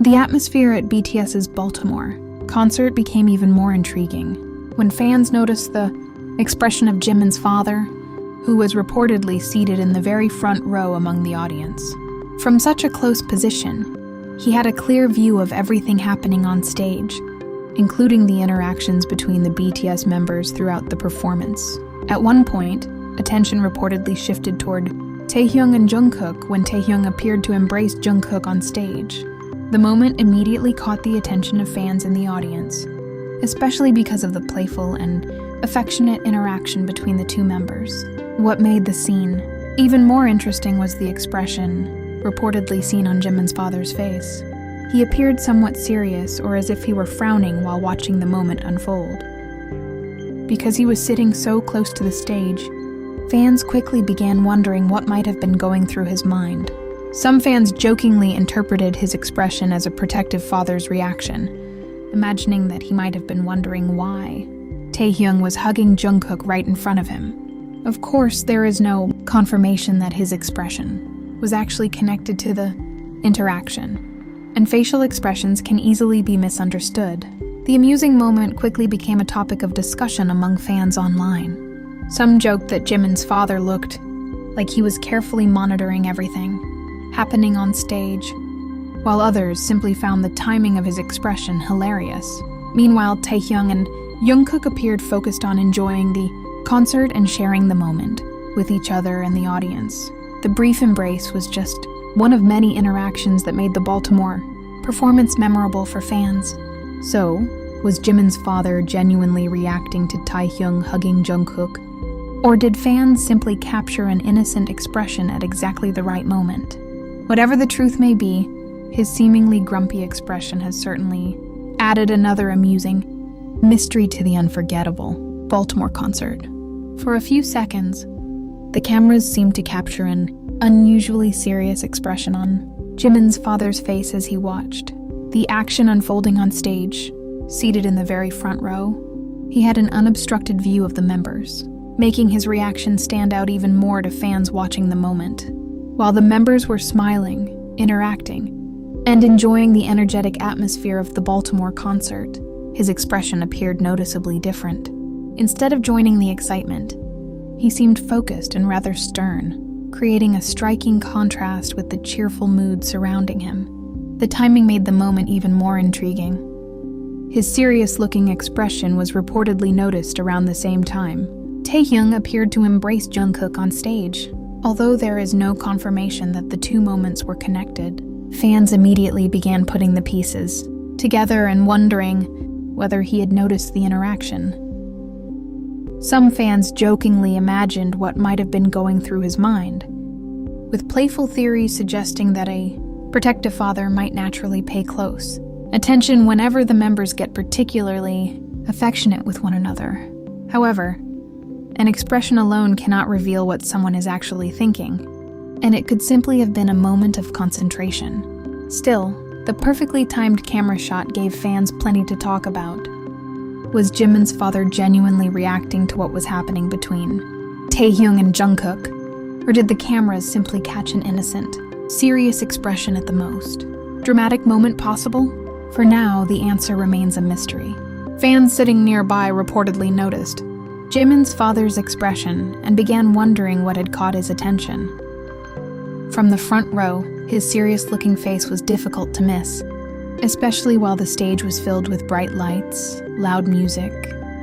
The atmosphere at BTS's Baltimore concert became even more intriguing when fans noticed the expression of Jimin's father, who was reportedly seated in the very front row among the audience. From such a close position, he had a clear view of everything happening on stage, including the interactions between the BTS members throughout the performance. At one point, attention reportedly shifted toward Taehyung and Jungkook when Taehyung appeared to embrace Jungkook on stage. The moment immediately caught the attention of fans in the audience, especially because of the playful and affectionate interaction between the two members. What made the scene even more interesting was the expression reportedly seen on Jimin's father's face. He appeared somewhat serious, or as if he were frowning while watching the moment unfold. Because he was sitting so close to the stage, fans quickly began wondering what might have been going through his mind. Some fans jokingly interpreted his expression as a protective father's reaction, imagining that he might have been wondering why Taehyung was hugging Jungkook right in front of him. Of course, there is no confirmation that his expression was actually connected to the interaction, and facial expressions can easily be misunderstood. The amusing moment quickly became a topic of discussion among fans online. Some joked that Jimin's father looked like he was carefully monitoring everything happening on stage, while others simply found the timing of his expression hilarious. Meanwhile, Taehyung and Jungkook appeared focused on enjoying the concert and sharing the moment with each other and the audience. The brief embrace was just one of many interactions that made the Baltimore performance memorable for fans. So, was Jimin's father genuinely reacting to Taehyung hugging Jungkook? Or did fans simply capture an innocent expression at exactly the right moment? Whatever the truth may be, his seemingly grumpy expression has certainly added another amusing mystery to the unforgettable Baltimore concert. For a few seconds, the cameras seemed to capture an unusually serious expression on Jimin's father's face as he watched the action unfolding on stage. Seated in the very front row, he had an unobstructed view of the members, making his reaction stand out even more to fans watching the moment. While the members were smiling, interacting, and enjoying the energetic atmosphere of the Baltimore concert, his expression appeared noticeably different. Instead of joining the excitement, he seemed focused and rather stern, creating a striking contrast with the cheerful mood surrounding him. The timing made the moment even more intriguing. His serious-looking expression was reportedly noticed around the same time. Taehyung appeared to embrace Jungkook on stage. Although there is no confirmation that the two moments were connected, fans immediately began putting the pieces together and wondering whether he had noticed the interaction. Some fans jokingly imagined what might have been going through his mind, with playful theories suggesting that a protective father might naturally pay close attention whenever the members get particularly affectionate with one another. However, an expression alone cannot reveal what someone is actually thinking, and it could simply have been a moment of concentration. Still, the perfectly timed camera shot gave fans plenty to talk about. Was Jimin's father genuinely reacting to what was happening between Taehyung and Jungkook, or did the cameras simply catch an innocent, serious expression at the most? Dramatic moment possible? For now, the answer remains a mystery. Fans sitting nearby reportedly noticed Jimin's father's expression and began wondering what had caught his attention. From the front row, his serious-looking face was difficult to miss, especially while the stage was filled with bright lights, loud music,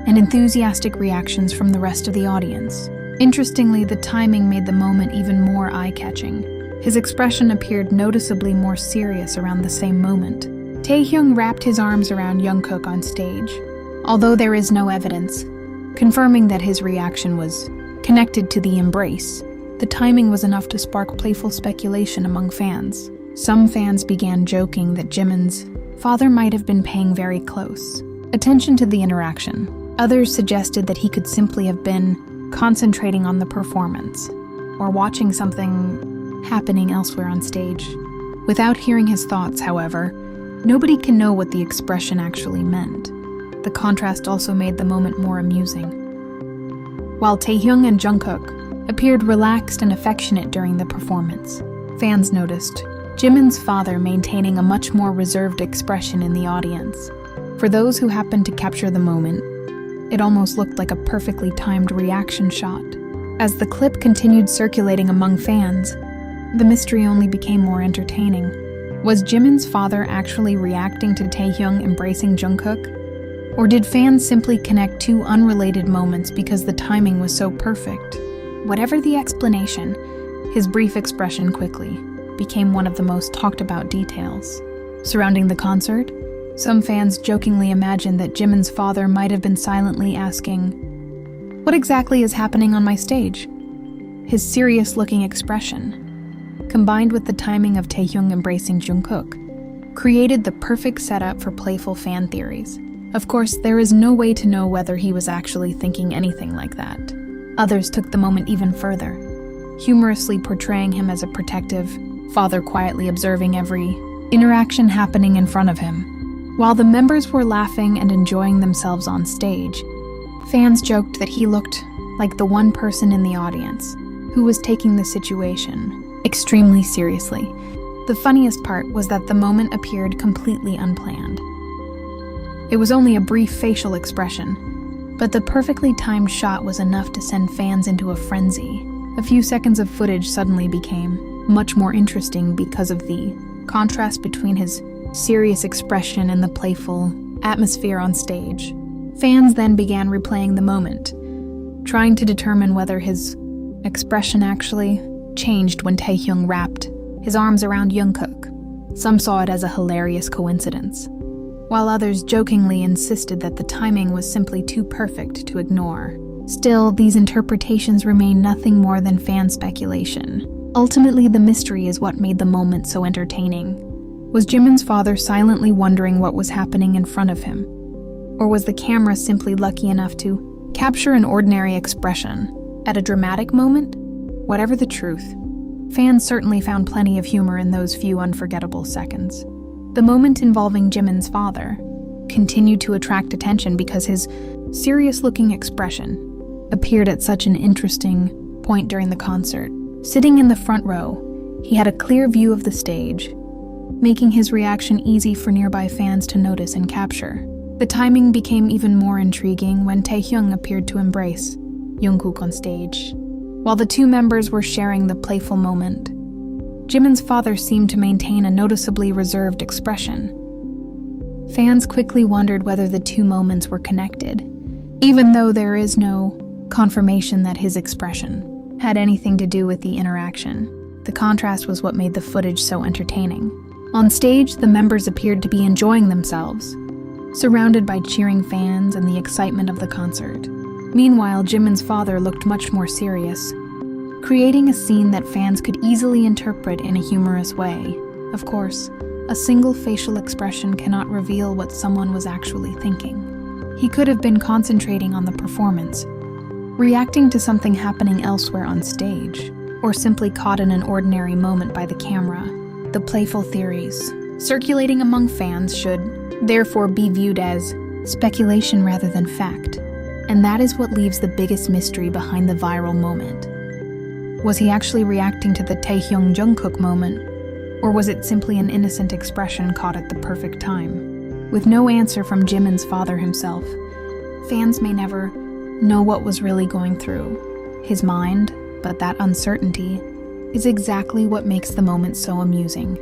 and enthusiastic reactions from the rest of the audience. Interestingly, the timing made the moment even more eye-catching. His expression appeared noticeably more serious around the same moment. Taehyung wrapped his arms around Jungkook on stage, although there is no evidence confirming that his reaction was connected to the embrace. The timing was enough to spark playful speculation among fans. Some fans began joking that Jimin's father might have been paying very close attention to the interaction. Others suggested that he could simply have been concentrating on the performance or watching something happening elsewhere on stage. Without hearing his thoughts, however, nobody can know what the expression actually meant. The contrast also made the moment more amusing. While Taehyung and Jungkook appeared relaxed and affectionate during the performance, fans noticed Jimin's father maintaining a much more reserved expression in the audience. For those who happened to capture the moment, it almost looked like a perfectly timed reaction shot. As the clip continued circulating among fans, the mystery only became more entertaining. Was Jimin's father actually reacting to Taehyung embracing Jungkook? Or did fans simply connect two unrelated moments because the timing was so perfect? Whatever the explanation, his brief expression quickly became one of the most talked about details. Surrounding the concert, some fans jokingly imagined that Jimin's father might have been silently asking, "What exactly is happening on my stage?" His serious-looking expression, combined with the timing of Taehyung embracing Jungkook, created the perfect setup for playful fan theories. Of course, there is no way to know whether he was actually thinking anything like that. Others took the moment even further, humorously portraying him as a protective father quietly observing every interaction happening in front of him. While the members were laughing and enjoying themselves on stage, fans joked that he looked like the one person in the audience who was taking the situation extremely seriously. The funniest part was that the moment appeared completely unplanned. It was only a brief facial expression, but the perfectly timed shot was enough to send fans into a frenzy. A few seconds of footage suddenly became much more interesting because of the contrast between his serious expression and the playful atmosphere on stage. Fans then began replaying the moment, trying to determine whether his expression actually changed when Taehyung wrapped his arms around Jungkook. Some saw it as a hilarious coincidence, while others jokingly insisted that the timing was simply too perfect to ignore. Still, these interpretations remain nothing more than fan speculation. Ultimately, the mystery is what made the moment so entertaining. Was Jimin's father silently wondering what was happening in front of him? Or was the camera simply lucky enough to capture an ordinary expression at a dramatic moment? Whatever the truth, fans certainly found plenty of humor in those few unforgettable seconds. The moment involving Jimin's father continued to attract attention because his serious-looking expression appeared at such an interesting point during the concert. Sitting in the front row, he had a clear view of the stage, making his reaction easy for nearby fans to notice and capture. The timing became even more intriguing when Taehyung appeared to embrace Jungkook on stage. While the two members were sharing the playful moment, Jimin's father seemed to maintain a noticeably reserved expression. Fans quickly wondered whether the two moments were connected, even though there is no confirmation that his expression had anything to do with the interaction. The contrast was what made the footage so entertaining. On stage, the members appeared to be enjoying themselves, surrounded by cheering fans and the excitement of the concert. Meanwhile, Jimin's father looked much more serious, creating a scene that fans could easily interpret in a humorous way. Of course, a single facial expression cannot reveal what someone was actually thinking. He could have been concentrating on the performance, reacting to something happening elsewhere on stage, or simply caught in an ordinary moment by the camera. The playful theories circulating among fans should therefore be viewed as speculation rather than fact, and that is what leaves the biggest mystery behind the viral moment. Was he actually reacting to the Taehyung Jungkook moment, or was it simply an innocent expression caught at the perfect time? With no answer from Jimin's father himself, fans may never know what was really going through his mind, but that uncertainty is exactly what makes the moment so amusing.